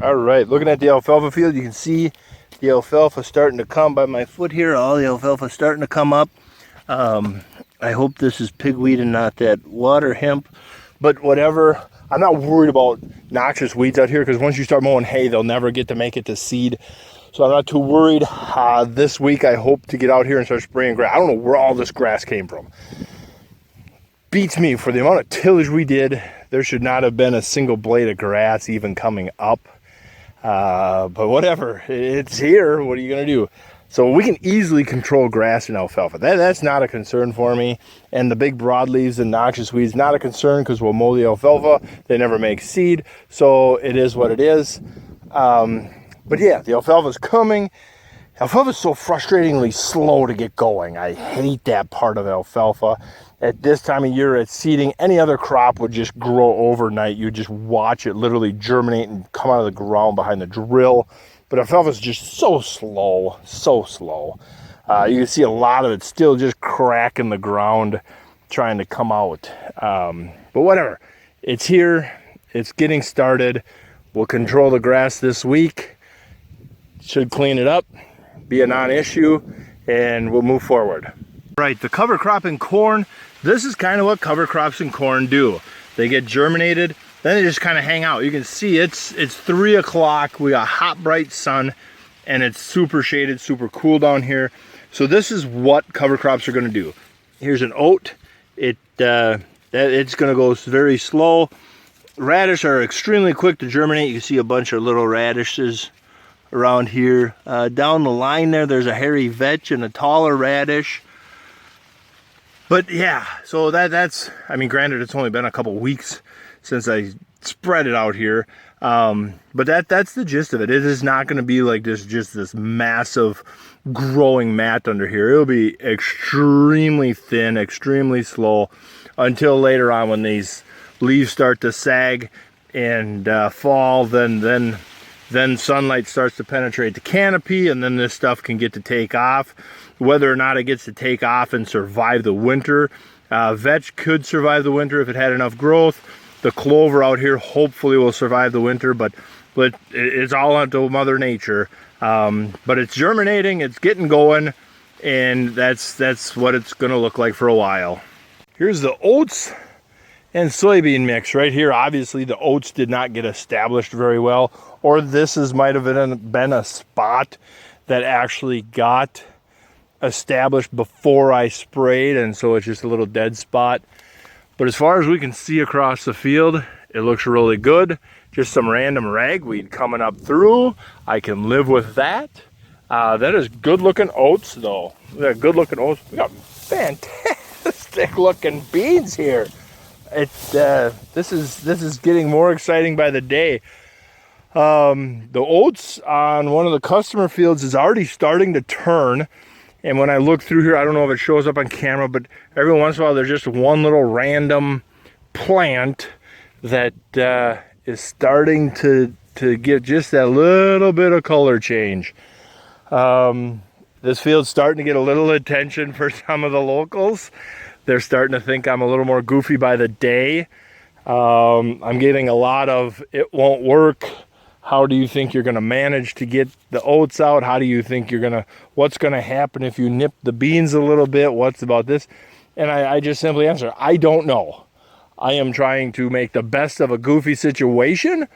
All right, looking at the alfalfa field, you can see the alfalfa starting to come by my foot here. All the alfalfa starting to come up. I hope this is pigweed and not that water hemp, but whatever. I'm not worried about noxious weeds out here because once you start mowing hay, they'll never get to make it to seed. So I'm not too worried. This week I hope to get out here and start spraying grass. I don't know where all this grass came from. Beats me for the amount of tillage we did. There should not have been a single blade of grass even coming up. But whatever, it's here. What are you gonna do? So we can easily control grass in alfalfa. That's not a concern for me. And the big broadleaves and noxious weeds, not a concern because we'll mow the alfalfa. They never make seed, so it is what it is. But yeah, the alfalfa's coming. Alfalfa's so frustratingly slow to get going. I hate that part of alfalfa. At this time of year, at seeding, any other crop would just grow overnight. You just watch it literally germinate and come out of the ground behind the drill. But alfalfa is just so slow, so slow. You can see a lot of it still just cracking the ground, trying to come out. But whatever, it's here. It's getting started. We'll control the grass this week. Should clean it up, be a non-issue, and we'll move forward. Right, the cover crop in corn. This is kind of what cover crops in corn do. They get germinated, then they just kind of hang out. You can see it's 3 o'clock. We got hot, bright sun, and it's super shaded, super cool down here. So this is what cover crops are going to do. Here's an oat. It's going to go very slow. Radish are extremely quick to germinate. You can see a bunch of little radishes around here. Down the line there's a hairy vetch and a taller radish. But yeah, so that's, I mean, granted, it's only been a couple weeks since I spread it out here. But that's the gist of it. It is not going to be like just this massive growing mat under here. It'll be extremely thin, extremely slow until later on when these leaves start to sag and fall. Then sunlight starts to penetrate the canopy, and then this stuff can get to take off. Whether or not it gets to take off and survive the winter, vetch could survive the winter if it had enough growth. The clover out here hopefully will survive the winter, but it's all onto Mother Nature. But it's germinating, it's getting going, and that's what it's going to look like for a while. Here's the oats and soybean mix right here. Obviously the oats did not get established very well, or this might have been a spot that actually got established before I sprayed, and so it's just a little dead spot. But as far as we can see across the field, it looks really good. Just some random ragweed coming up through. I can live with that. That is good looking oats though. We got good looking oats. We got fantastic looking beans here. This is getting more exciting by the day. The oats on one of the customer fields is already starting to turn. And when I look through here, I don't know if it shows up on camera, but every once in a while there's just one little random plant that is starting to get just that little bit of color change. This field's starting to get a little attention for some of the locals. They're starting to think I'm a little more goofy by the day. I'm getting a lot of, it won't work. How do you think you're going to manage to get the oats out? How do you think what's going to happen if you nip the beans a little bit? What's about this? And I just simply answer, I don't know. I am trying to make the best of a goofy situation.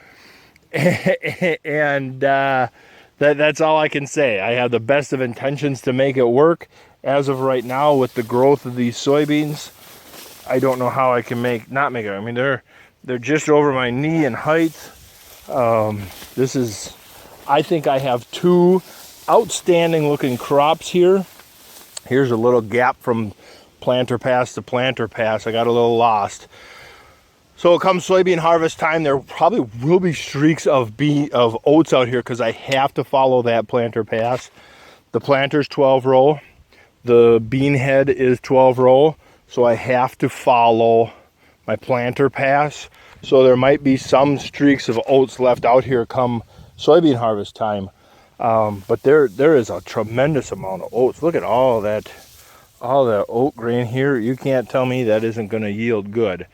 And that's all I can say. I have the best of intentions to make it work. As of right now, with the growth of these soybeans, I don't know how I can not make it. I mean, they're just over my knee in height. I think I have 2 outstanding looking crops here. Here's a little gap from planter pass to planter pass. I got a little lost. So come soybean harvest time, there probably will be streaks of oats out here because I have to follow that planter pass. The planter's 12 row. The bean head is 12 row. So I have to follow my planter pass. So there might be some streaks of oats left out here come soybean harvest time. But there is a tremendous amount of oats. Look at all that oat grain here. You can't tell me that isn't going to yield good.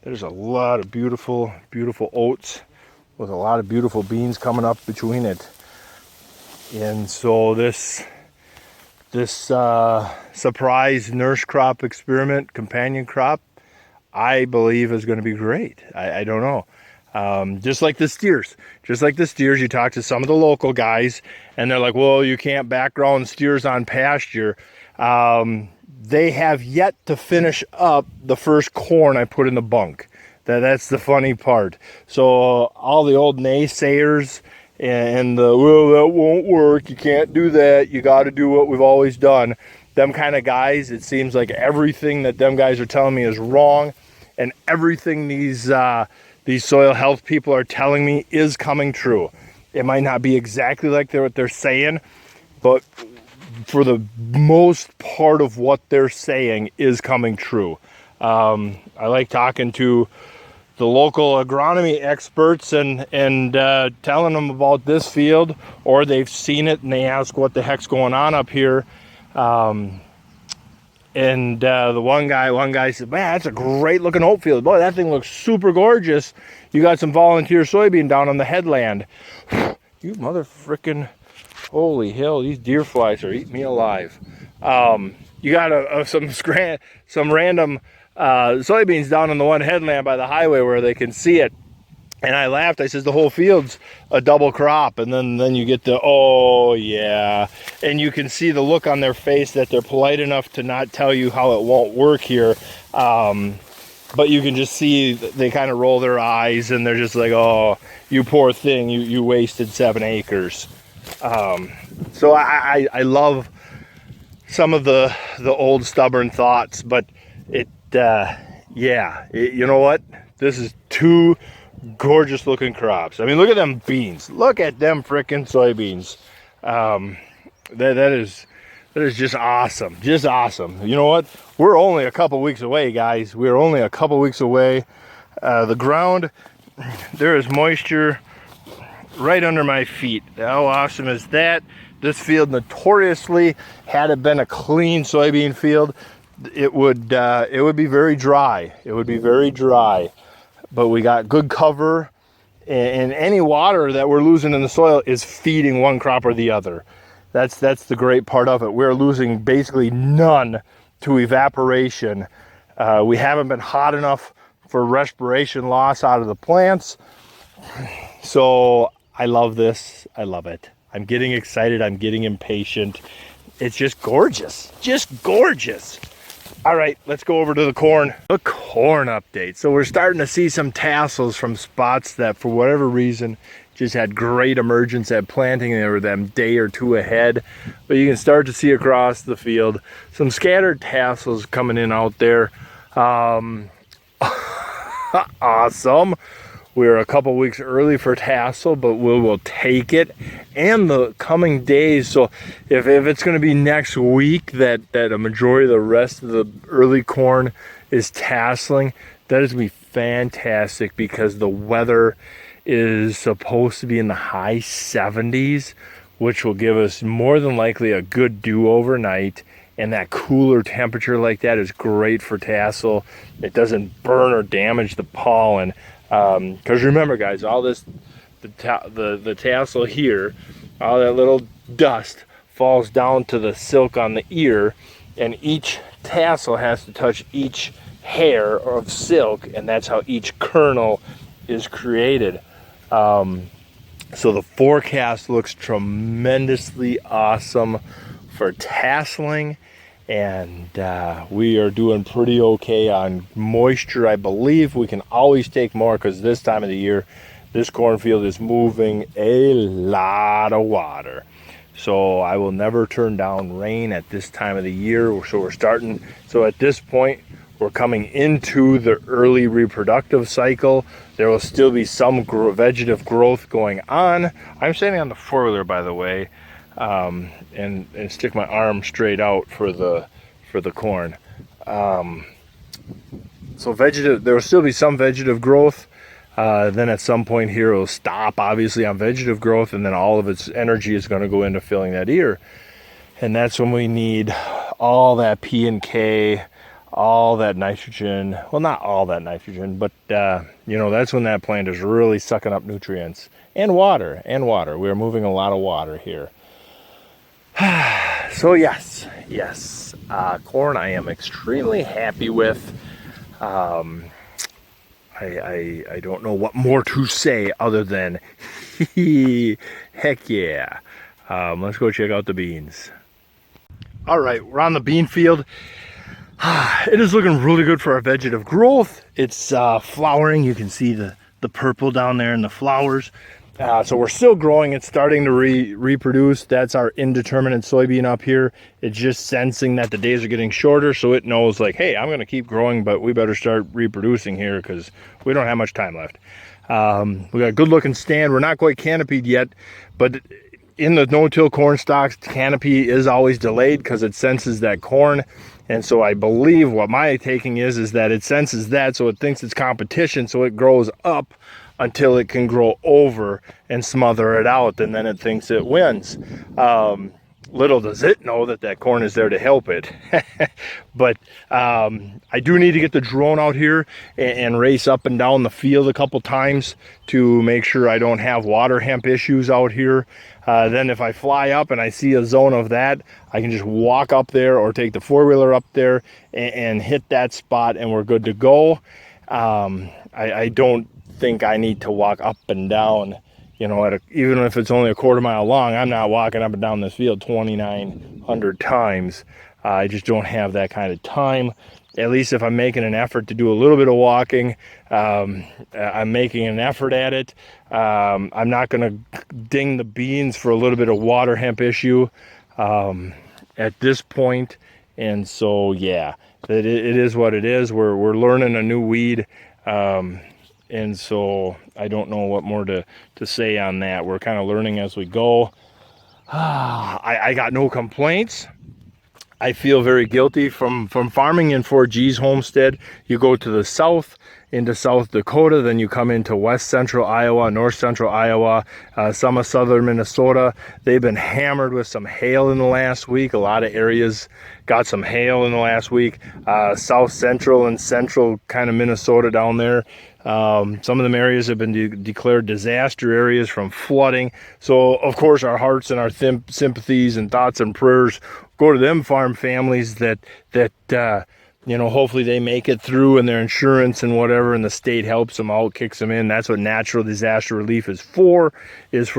There's a lot of beautiful, beautiful oats with a lot of beautiful beans coming up between it. And so this surprise nurse crop experiment, companion crop, I believe is going to be great. I don't know. Just like the steers. You talk to some of the local guys, and they're like, well, you can't background steers on pasture. They have yet to finish up the first corn I put in the bunk. That's the funny part. So all the old naysayers and the, well, that won't work, you can't do that, you got to do what we've always done. Them kind of guys, it seems like everything that them guys are telling me is wrong, and everything these soil health people are telling me is coming true. It might not be exactly like what they're saying, but for the most part of what they're saying is coming true. I like talking to the local agronomy experts and telling them about this field, or they've seen it and they ask what the heck's going on up here. The one guy said, man, that's a great looking oat field. Boy, that thing looks super gorgeous. You got some volunteer soybean down on the headland. You mother frickin', holy hell, these deer flies are eating me alive. You got some random soybeans down on the one headland by the highway where they can see it. And I laughed. I says, the whole field's a double crop. And then you get the, oh yeah. And you can see the look on their face that they're polite enough to not tell you how it won't work here. But you can just see they kind of roll their eyes and they're just like, oh, you poor thing, you wasted 7 acres. So I love some of the old stubborn thoughts, but you know what? This is 2 gorgeous looking crops. I mean, look at them beans. Look at them frickin' soybeans. That is just awesome. Just awesome. You know what? We're only a couple weeks away, guys. We're only a couple weeks away. The ground, there is moisture right under my feet. How awesome is that? This field notoriously, had it been a clean soybean field, it would be very dry. It would be very dry. But we got good cover, and any water that we're losing in the soil is feeding one crop or the other. That's the great part of it. We're losing basically none to evaporation. We haven't been hot enough for respiration loss out of the plants. So I love this. I love it. I'm getting excited. I'm getting impatient. It's just gorgeous. Just gorgeous. All right, let's go over to the corn. The corn update. So we're starting to see some tassels from spots that for whatever reason just had great emergence at planting. They were them day or 2 ahead. But you can start to see across the field some scattered tassels coming in out there. Awesome. We're a couple weeks early for tassel, but we'll take it. And the coming days, so if it's going to be next week that a majority of the rest of the early corn is tasseling, that is going to be fantastic because the weather is supposed to be in the high 70s, which will give us more than likely a good dew overnight. And that cooler temperature like that is great for tassel. It doesn't burn or damage the pollen. Because remember, guys, all this, the tassel here, all that little dust falls down to the silk on the ear, and each tassel has to touch each hair of silk, and that's how each kernel is created. So the forecast looks tremendously awesome for tasseling. And we are doing pretty okay on moisture. I believe we can always take more because this time of the year, this cornfield is moving a lot of water. So I will never turn down rain at this time of the year. So at this point, we're coming into the early reproductive cycle. There will still be some vegetative growth going on. I'm standing on the 4-wheeler, by the way. And stick my arm straight out for the corn. So there will still be some vegetative growth. Then at some point here, it will stop obviously on vegetative growth, and then all of its energy is going to go into filling that ear. And that's when we need all that P and K, all that nitrogen. Well, not all that nitrogen, but you know, that's when that plant is really sucking up nutrients and water. We're moving a lot of water here. So yes, corn I am extremely happy with. I don't know what more to say other than heck yeah. Let's go check out the beans. All right, we're on the bean field. It is looking really good for our vegetative growth. It's flowering. You can see the purple down there in the flowers. So we're still growing. It's starting to reproduce. That's our indeterminate soybean up here. It's just sensing that the days are getting shorter, so it knows like, hey, I'm going to keep growing, but we better start reproducing here because we don't have much time left. We got a good looking stand. We're not quite canopied yet, but in the no-till corn stalks, canopy is always delayed because it senses that corn. And so I believe what my taking is that it senses that, so it thinks it's competition, so it grows up until it can grow over and smother it out, and then it thinks it wins. Little does it know that that corn is there to help it. But I do need to get the drone out here and race up and down the field a couple times to make sure I don't have water hemp issues out here. Then if I fly up and I see a zone of that, I can just walk up there or take the four-wheeler up there and hit that spot, and we're good to go. I don't think I need to walk up and down, you know, even if it's only a quarter mile long. I'm not walking up and down this field 2,900 times. I just don't have that kind of time. At least if I'm making an effort to do a little bit of walking, I'm making an effort at it. I'm not going to ding the beans for a little bit of water hemp issue at this point. And so, yeah, it is what it is. We're learning a new weed. And so I don't know what more to say on that. We're kind of learning as we go. I got no complaints. I feel very guilty from farming in 4G's homestead. You go to the south into South Dakota, then you come into west central Iowa, north central Iowa, some of southern Minnesota. They've been hammered with some hail in the last week. A lot of areas got some hail in the last week. South central and central kind of Minnesota down there. Some of them areas have been declared disaster areas from flooding. So of course our hearts and our sympathies and thoughts and prayers go to them farm families that you know, hopefully they make it through and their insurance and whatever, and the state helps them out, kicks them in. That's what natural disaster relief is for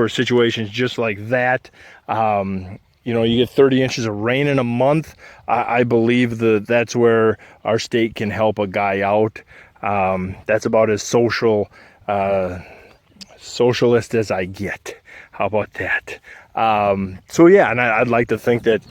situations just like that. You know, you get 30 inches of rain in a month. I believe that's where our state can help a guy out. That's about as socialist as I get. How about that? So yeah, and I'd like to think that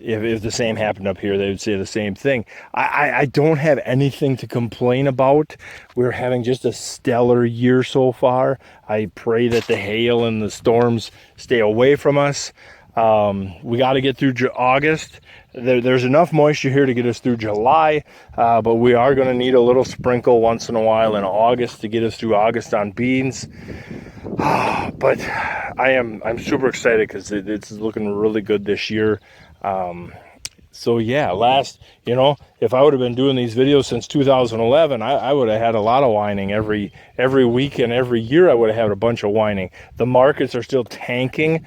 if the same happened up here, they would say the same thing. I don't have anything to complain about. We're having just a stellar year so far. I pray that the hail and the storms stay away from us. We got to get through August. There's enough moisture here to get us through July, but we are going to need a little sprinkle once in a while in August to get us through August on beans. But I'm super excited because it's looking really good this year. So yeah, you know, if I would have been doing these videos since 2011, I would have had a lot of whining every week, and every year I would have had a bunch of whining. The markets are still tanking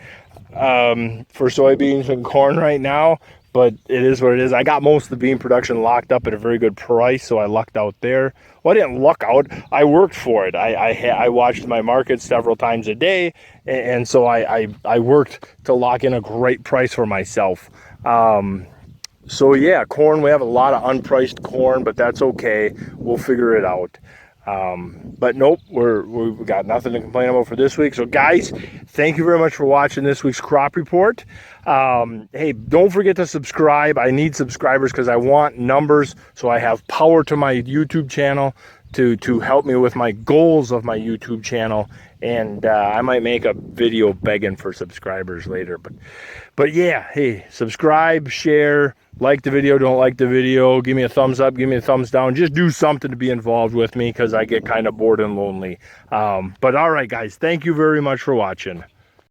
for soybeans and corn right now, but it is what it is. I got most of the bean production locked up at a very good price, so I lucked out there. Well, I didn't luck out. I worked for it. I watched my markets several times a day, and so I worked to lock in a great price for myself. So yeah, corn, we have a lot of unpriced corn, but that's okay. We'll figure it out. But nope, we've got nothing to complain about for this week. So guys, thank you very much for watching this week's crop report. Hey, don't forget to subscribe. I need subscribers because I want numbers, so I have power to my YouTube channel to help me with my goals of my YouTube channel. And I might make a video begging for subscribers later. But yeah, hey, subscribe, share, like the video, don't like the video, give me a thumbs up, give me a thumbs down. Just do something to be involved with me because I get kind of bored and lonely. But all right, guys, thank you very much for watching.